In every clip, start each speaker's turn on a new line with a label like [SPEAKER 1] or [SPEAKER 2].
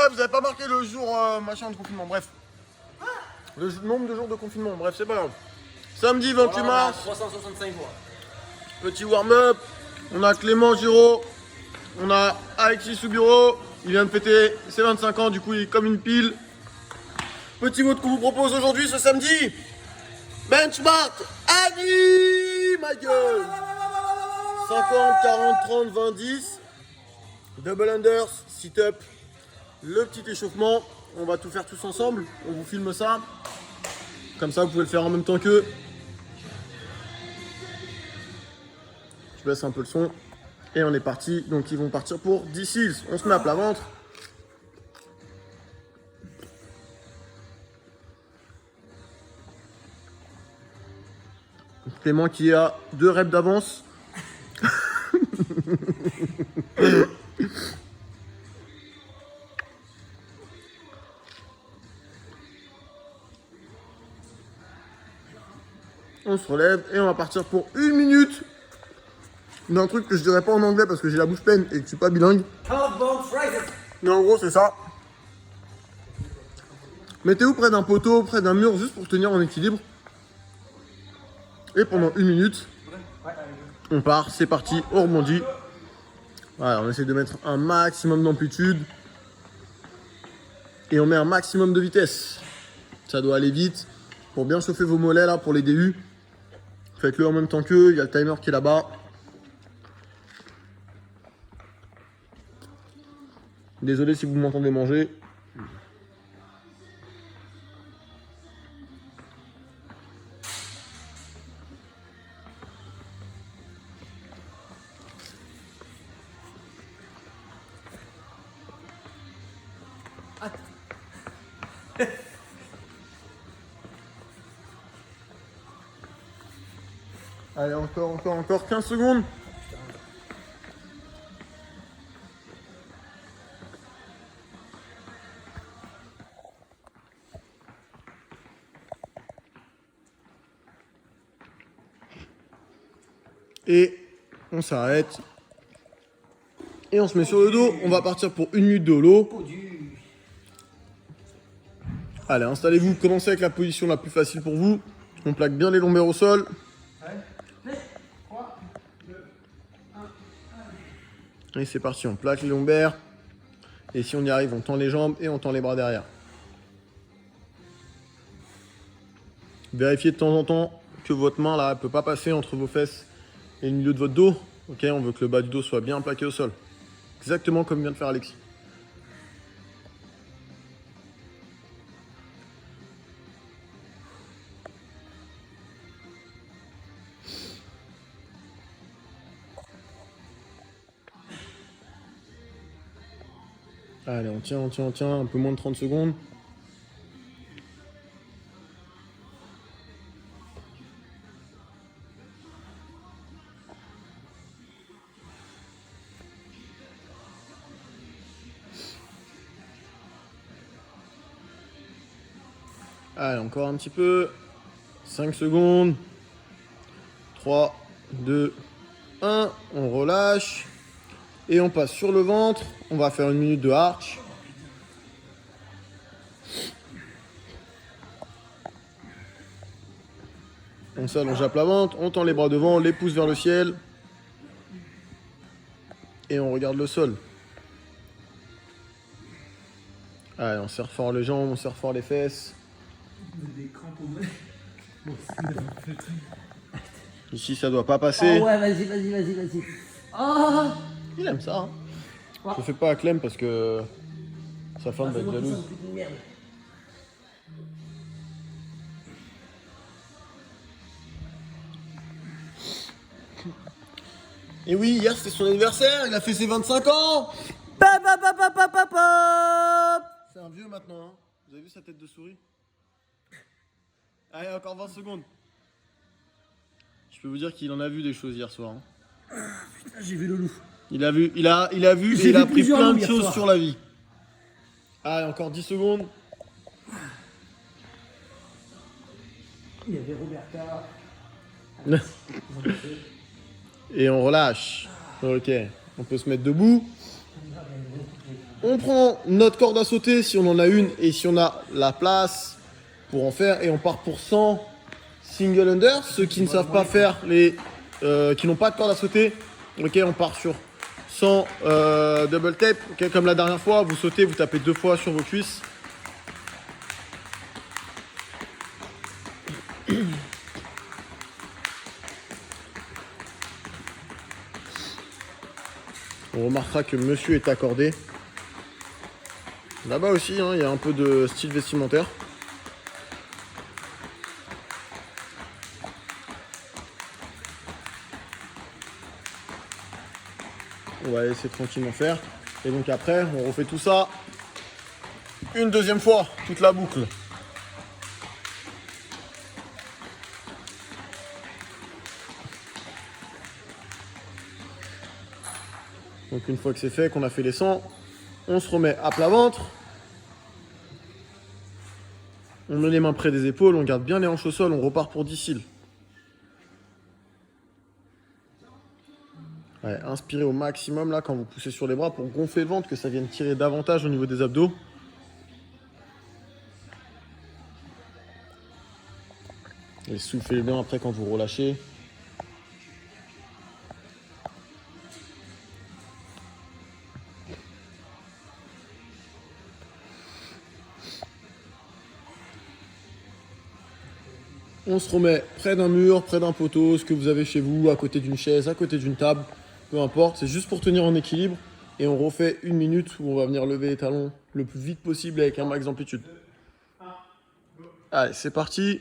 [SPEAKER 1] Ouais, vous avez pas marqué le jour machin de confinement, bref. Le nombre de jours de confinement, bref, c'est pas grave. Samedi 28
[SPEAKER 2] Voilà,
[SPEAKER 1] mars,
[SPEAKER 2] 365 jours.
[SPEAKER 1] petit warm-up. On a Clément Giraud, on a Alexis Soubiro. Il vient de fêter ses 25 ans, du coup il est comme une pile. Petit vote qu'on vous propose aujourd'hui, ce samedi. Benchmark Annie, ma gueule. 50, 40, 30, 20, 10. Double unders, sit-up. Le petit échauffement. On va tout faire tous ensemble. On vous filme ça. Comme ça, vous pouvez le faire en même temps qu'eux. Je baisse un peu le son. Et on est parti. Donc, ils vont partir pour 10 seals. On se met à plat ventre. Clément qui a 2 reps d'avance. On se relève et on va partir pour 1 minute d'un truc que je dirais pas en anglais parce que j'ai la bouche pleine et que je suis pas bilingue. Mais en gros, c'est ça. Mettez-vous près d'un poteau, près d'un mur, juste pour tenir en équilibre. Et pendant 1 minute, on part, c'est parti, on rebondit. Voilà, on essaie de mettre un maximum d'amplitude. Et on met un maximum de vitesse. Ça doit aller vite. Pour bien chauffer vos mollets là, pour les DU. Faites-le en même temps qu'eux, il y a le timer qui est là-bas. Désolé si vous m'entendez manger. Allez, encore 15 secondes. Et on s'arrête. Et on se met sur le dos. On va partir pour 1 minute de holo. Allez, installez-vous. Commencez avec la position la plus facile pour vous. On plaque bien les lombaires au sol. Et c'est parti, on plaque les lombaires. Et si on y arrive, on tend les jambes et on tend les bras derrière. Vérifiez de temps en temps que votre main là ne peut pas passer entre vos fesses et le milieu de votre dos. Ok, on veut que le bas du dos soit bien plaqué au sol. Exactement comme vient de faire Alexis. Allez, on tient, un peu moins de 30 secondes. Allez, encore un petit peu. 5 secondes. 3, 2, 1. On relâche. Et on passe sur le ventre. On va faire 1 minute de arch. On s'allonge à plat ventre. On tend les bras devant, les pouces vers le ciel. Et on regarde le sol. Allez, on serre fort les jambes, on serre fort les fesses. Ici, ça doit pas passer.
[SPEAKER 2] Oh ouais, vas-y. Oh.
[SPEAKER 1] Il aime ça. Hein. Je le fais pas à Clem parce que sa femme va être jalouse. Et oui, hier c'était son anniversaire, il a fait ses 25 ans. C'est un vieux maintenant, hein. Vous avez vu sa tête de souris? Allez, encore 20 secondes. Je peux vous dire qu'il en a vu des choses hier soir. Hein.
[SPEAKER 2] Putain, j'ai vu le loup.
[SPEAKER 1] Il a vu et il a appris plein de choses sur la vie. Allez, encore 10 secondes.
[SPEAKER 2] Il y avait Roberta.
[SPEAKER 1] Et on relâche. Ok, on peut se mettre debout. On prend notre corde à sauter si on en a une et si on a la place pour en faire. Et on part pour 100 single under. Ceux qui ne savent pas faire, qui n'ont pas de corde à sauter, ok, on part sur 100 double tape. Okay, comme la dernière fois, vous sautez, vous tapez 2 fois sur vos cuisses. On remarquera que monsieur est accordé. Là-bas aussi, hein, il y a un peu de style vestimentaire. On va laisser tranquillement faire. Et donc après, on refait tout ça une deuxième fois, toute la boucle. Donc une fois que c'est fait, qu'on a fait les 100, on se remet à plat ventre. On met les mains près des épaules, on garde bien les hanches au sol, on repart pour 10 cils. Ouais, inspirez au maximum là quand vous poussez sur les bras pour gonfler le ventre, que ça vienne tirer davantage au niveau des abdos. Et soufflez bien après quand vous relâchez. On se remet près d'un mur, près d'un poteau, ce que vous avez chez vous, à côté d'une chaise, à côté d'une table, peu importe, c'est juste pour tenir en équilibre. Et on refait 1 minute où on va venir lever les talons le plus vite possible avec un max d'amplitude. Allez, c'est parti.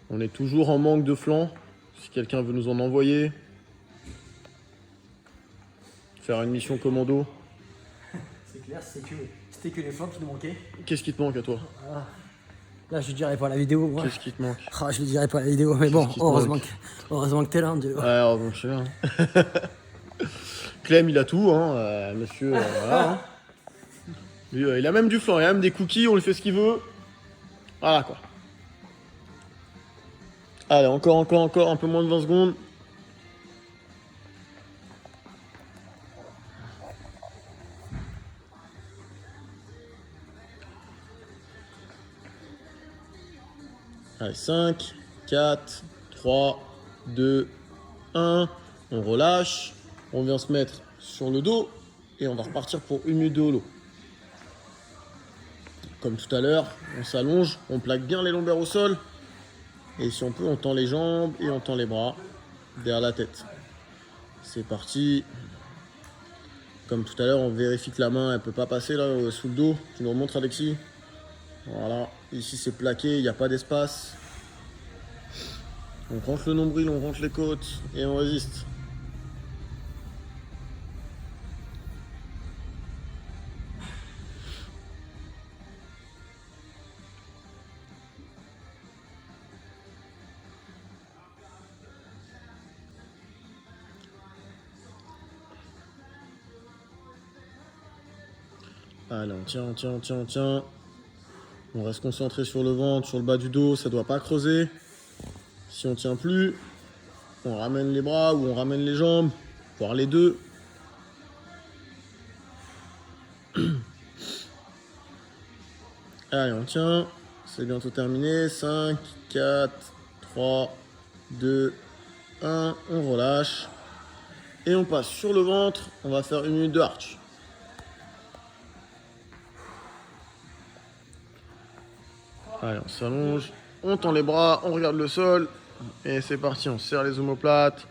[SPEAKER 1] On est toujours en manque de flanc, si quelqu'un veut nous en envoyer. Faire une mission commando.
[SPEAKER 2] C'est clair, c'était que les flancs qui nous manquaient.
[SPEAKER 1] Qu'est-ce qui te manque à toi?
[SPEAKER 2] Ah. Là, je le dirais pas à la vidéo. Ouais.
[SPEAKER 1] Qu'est-ce qui te manque?
[SPEAKER 2] Ah, je le dirais pas à la vidéo, mais bon, heureusement que t'es là, Angelo.
[SPEAKER 1] Ouais, heureusement que je suis là. Hein. Clem, il a tout, hein, monsieur. Voilà, hein. Lui, il a même du flan, il a même des cookies, on lui fait ce qu'il veut. Voilà quoi. Allez, encore, un peu moins de 20 secondes. Allez, 5, 4, 3, 2, 1. On relâche. On vient se mettre sur le dos. Et on va repartir pour 1 minute de holo. Comme tout à l'heure, on s'allonge. On plaque bien les lombaires au sol. Et si on peut, on tend les jambes et on tend les bras derrière la tête. C'est parti. Comme tout à l'heure, on vérifie que la main, elle peut pas passer là sous le dos. Tu nous remontres, Alexis? Voilà. Ici, c'est plaqué, il n'y a pas d'espace. On rentre le nombril, on rentre les côtes et on résiste. Allez, on tient. On reste concentré sur le ventre, sur le bas du dos, ça doit pas creuser. Si on tient plus, on ramène les bras ou on ramène les jambes, voire les deux. Allez, on tient. C'est bientôt terminé. 5, 4, 3, 2, 1. On relâche. Et on passe sur le ventre. On va faire 1 minute de arch. Allez, on s'allonge. On tend les bras. On regarde le sol. Et c'est parti. On serre les omoplates.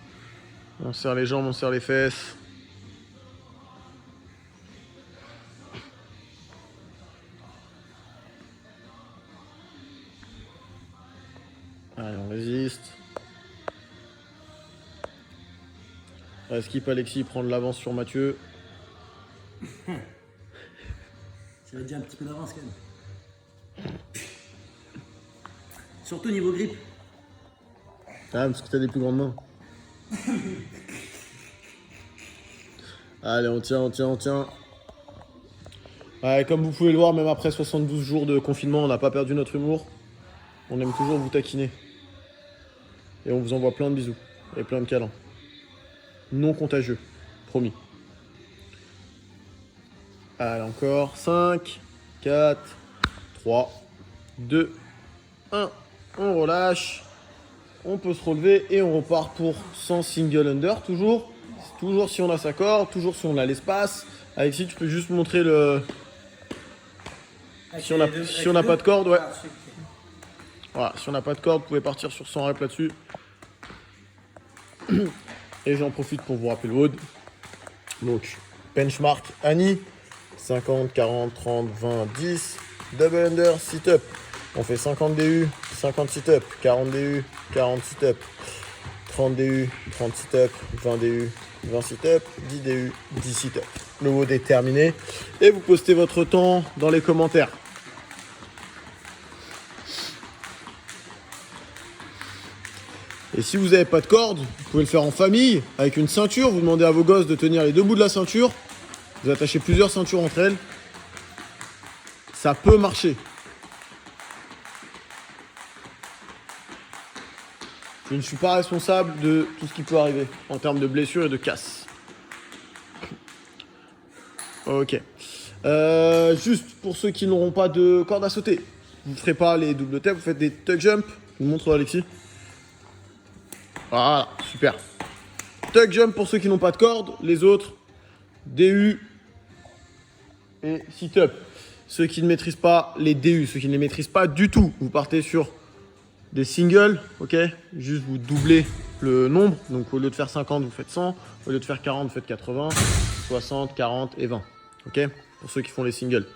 [SPEAKER 1] On serre les jambes. On serre les fesses. Allez, on résiste. Skip Alexis prend de l'avance sur Mathieu.
[SPEAKER 2] J'avais déjà un petit peu d'avance quand même. Surtout niveau grip.
[SPEAKER 1] Ah, parce que t'as des plus grandes mains. Allez, on tient. Ouais, comme vous pouvez le voir, même après 72 jours de confinement, on n'a pas perdu notre humour. On aime toujours vous taquiner. Et on vous envoie plein de bisous et plein de câlins. Non contagieux, promis. Allez, encore. 5, 4, 3, 2, 1. On relâche. On peut se relever et on repart pour 100 single under. Toujours si on a sa corde, toujours si on a l'espace. Alexis, tu peux juste montrer le... Si on n'a pas de corde, ouais. Voilà, si on n'a pas de corde, vous pouvez partir sur 100 reps là-dessus. Et j'en profite pour vous rappeler le WOD. Donc, benchmark Annie. 50, 40, 30, 20, 10. Double under, sit-up. On fait 50 DU, 50 sit-up. 40 DU, 40 sit-up. 30 DU, 30 sit-up. 20 DU, 20 sit-up. 10 DU, 10 sit-up. Le WOD est terminé. Et vous postez votre temps dans les commentaires. Et si vous n'avez pas de corde, vous pouvez le faire en famille, avec une ceinture. Vous demandez à vos gosses de tenir les deux bouts de la ceinture. Vous attachez plusieurs ceintures entre elles. Ça peut marcher. Je ne suis pas responsable de tout ce qui peut arriver en termes de blessures et de casse. Ok. Juste pour ceux qui n'auront pas de corde à sauter, vous ne ferez pas les double taps, vous faites des tuck jump. Je vous montre Alexis. Voilà, super. Tuck jump pour ceux qui n'ont pas de corde. Les autres, DU et sit-up. Ceux qui ne maîtrisent pas les DU, ceux qui ne les maîtrisent pas du tout, vous partez sur des singles, ok. Juste vous doublez le nombre. Donc au lieu de faire 50, vous faites 100. Au lieu de faire 40, vous faites 80, 60, 40 et 20. Ok. Pour ceux qui font les singles.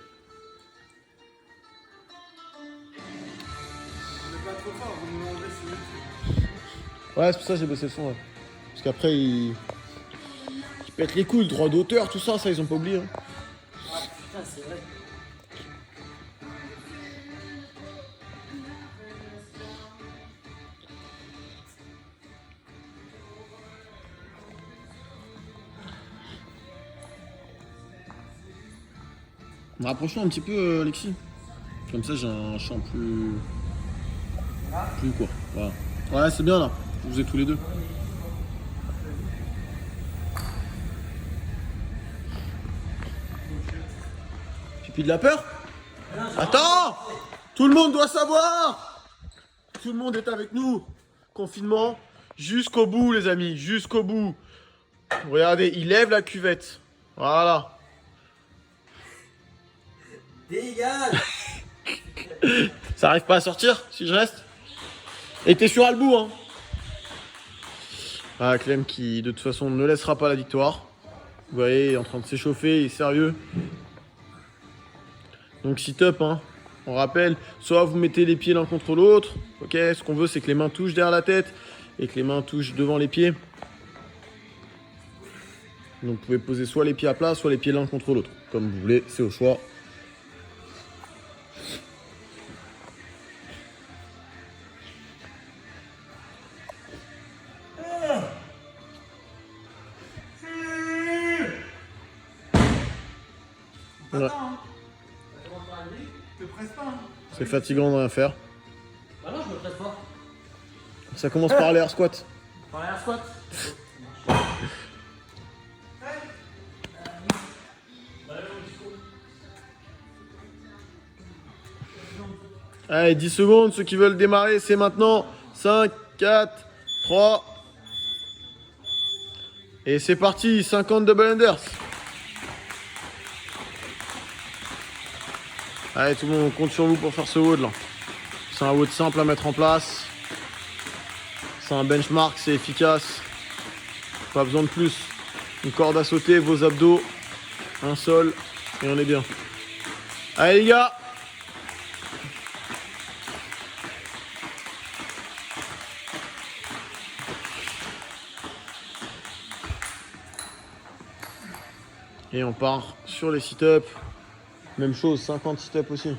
[SPEAKER 1] Ouais, c'est pour ça que j'ai baissé le son. Ouais. Parce qu'après, ils pètent les couilles, le droit d'auteur, tout ça, ils ont pas oublié. Hein.
[SPEAKER 2] Ah putain, c'est vrai.
[SPEAKER 1] Rapproche-toi un petit peu, Alexis. Comme ça, j'ai un champ plus court. Voilà. Ouais, c'est bien là. Vous êtes tous les deux. Pipi de la peur? Attends! Tout le monde doit savoir! Tout le monde est avec nous. Confinement jusqu'au bout, les amis. Jusqu'au bout. Regardez, il lève la cuvette. Voilà.
[SPEAKER 2] Dégage.
[SPEAKER 1] Ça arrive pas à sortir si je reste? Et t'es sur Albou, hein? Ah, Clem qui, de toute façon, ne laissera pas la victoire. Vous voyez, il est en train de s'échauffer, il est sérieux. Donc sit-up, hein. On rappelle, soit vous mettez les pieds l'un contre l'autre. Ok, ce qu'on veut, c'est que les mains touchent derrière la tête et que les mains touchent devant les pieds. Donc vous pouvez poser soit les pieds à plat, soit les pieds l'un contre l'autre. Comme vous voulez, c'est au choix. Ouais. C'est fatigant de rien faire.
[SPEAKER 2] Bah non, je me presse pas.
[SPEAKER 1] Ça commence par l'air squat.
[SPEAKER 2] Par l'air squat.
[SPEAKER 1] Allez, 10 secondes, ceux qui veulent démarrer, c'est maintenant. 5, 4, 3. Et c'est parti, 50 double unders. Allez, tout le monde, on compte sur vous pour faire ce WOD là. C'est un WOD simple à mettre en place. C'est un benchmark, c'est efficace. Pas besoin de plus. Une corde à sauter, vos abdos, un sol, et on est bien. Allez les gars! Et on part sur les sit-ups. Même chose, 50 sit-ups aussi.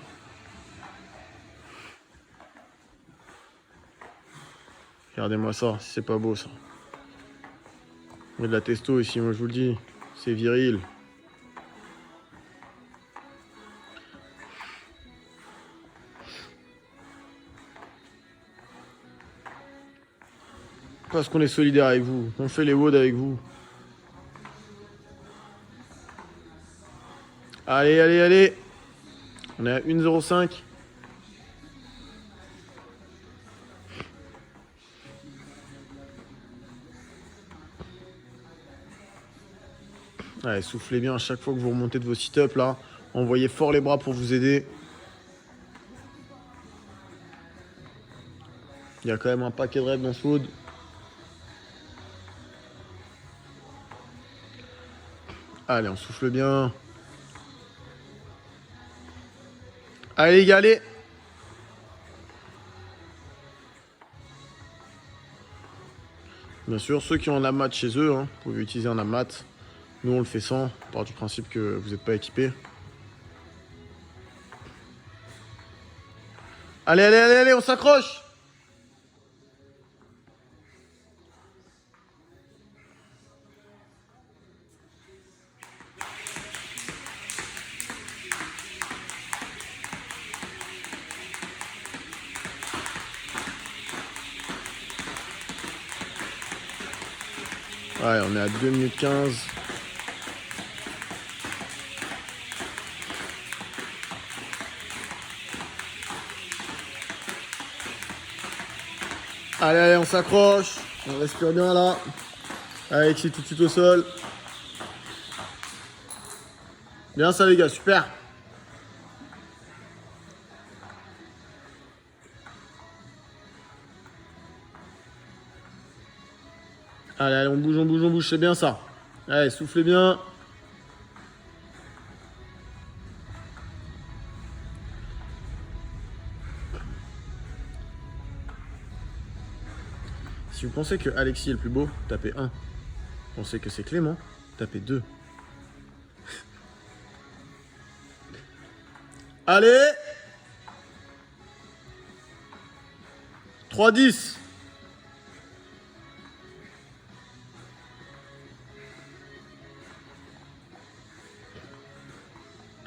[SPEAKER 1] Regardez-moi ça, si c'est pas beau ça. Il y a de la testo ici, moi je vous le dis. C'est viril. Parce qu'on est solidaire avec vous. On fait les WOD avec vous. Allez, allez, allez. On est à 1,05. Allez, soufflez bien à chaque fois que vous remontez de vos sit-ups là. Envoyez fort les bras pour vous aider. Il y a quand même un paquet de reps dans ce WOD. Allez, on souffle bien. Allez les gars, allez. Bien sûr, ceux qui ont un AMAT chez eux, hein, vous pouvez utiliser un AMAT. Nous, on le fait sans, on part du principe que vous n'êtes pas équipé. Allez, allez, allez, allez, on s'accroche. Ouais, on est à 2 minutes 15. Allez, allez, on s'accroche. On respire bien là. Alexis tout de suite au sol. Bien ça les gars, super. Allez, allez, on bouge, on bouge, on bouge, c'est bien ça. Allez, soufflez bien. Si vous pensez que Alexis est le plus beau, tapez 1. Vous pensez que c'est Clément, tapez 2. Allez 3-10.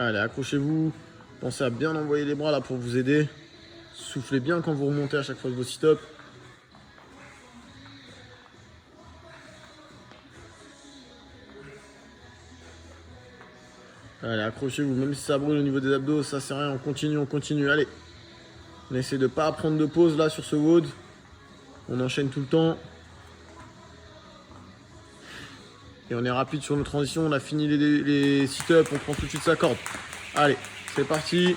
[SPEAKER 1] Allez, accrochez-vous. Pensez à bien envoyer les bras là pour vous aider. Soufflez bien quand vous remontez à chaque fois de vos sit-ups. Allez, accrochez-vous, même si ça brûle au niveau des abdos, ça c'est rien, on continue, allez. On essaie de pas prendre de pause là sur ce WOD. On enchaîne tout le temps. Et on est rapide sur nos transitions, on a fini les sit-ups, on prend tout de suite sa corde. Allez, c'est parti.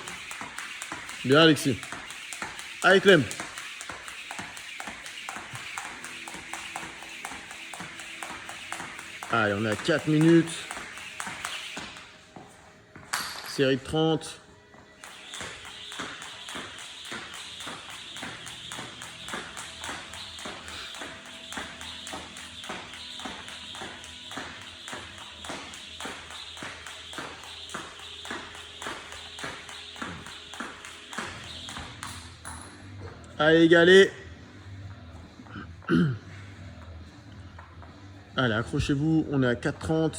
[SPEAKER 1] Bien Alexis. Allez Clem. Allez, on est à 4 minutes. Série de 30. Allez, égalé. Allez, accrochez-vous. On est à 4,30.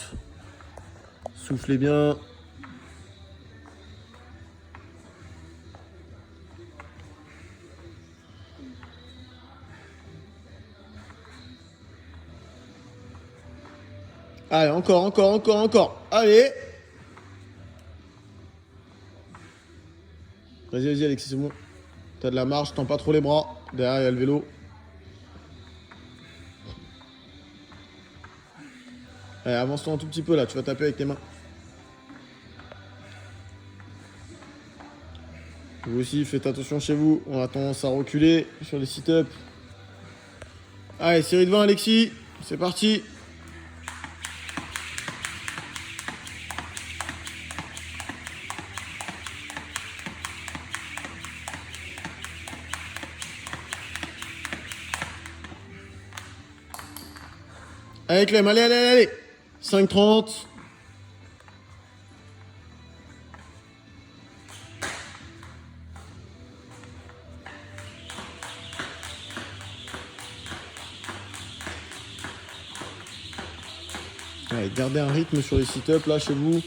[SPEAKER 1] Soufflez bien. Allez, encore. Allez. Vas-y, Alexis, c'est bon. T'as de la marge, tends pas trop les bras. Derrière, il y a le vélo. Allez, avance-toi un tout petit peu là, tu vas taper avec tes mains. Vous aussi, faites attention chez vous. On a tendance à reculer sur les sit-ups. Allez, série de 20, Alexis. C'est parti. Allez Clem, allez. 5,30. Allez, gardez un rythme sur les sit-ups là chez vous.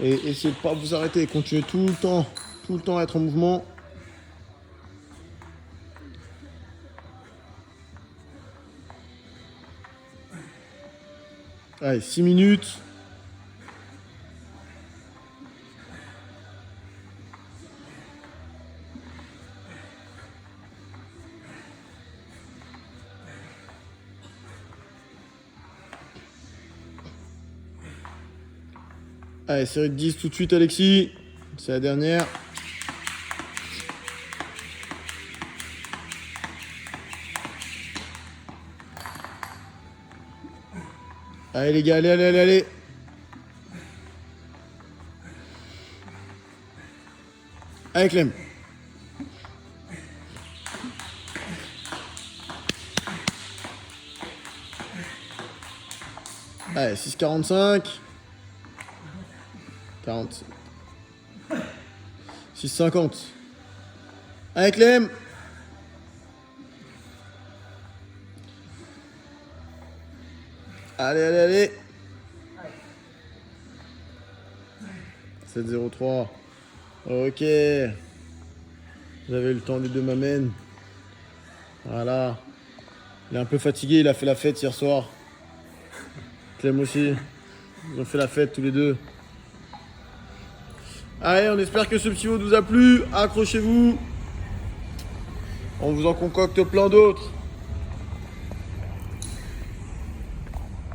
[SPEAKER 1] Et essayez de ne pas vous arrêter. Continuez tout le temps à être en mouvement. Allez, 6 minutes. Allez, série de 10 tout de suite, Alexis. C'est la dernière. Allez les gars, allez, allez, allez, allez. Allez Clem. Allez, 6,45. 40. 6,50. Allez Clem. Allez, allez, allez. 7,03. Ok. J'avais eu le temps, les deux m'amènent. Voilà. Il est un peu fatigué, il a fait la fête hier soir. Clem aussi. Ils ont fait la fête tous les deux. Allez, on espère que ce petit mot vous a plu. Accrochez-vous. On vous en concocte plein d'autres.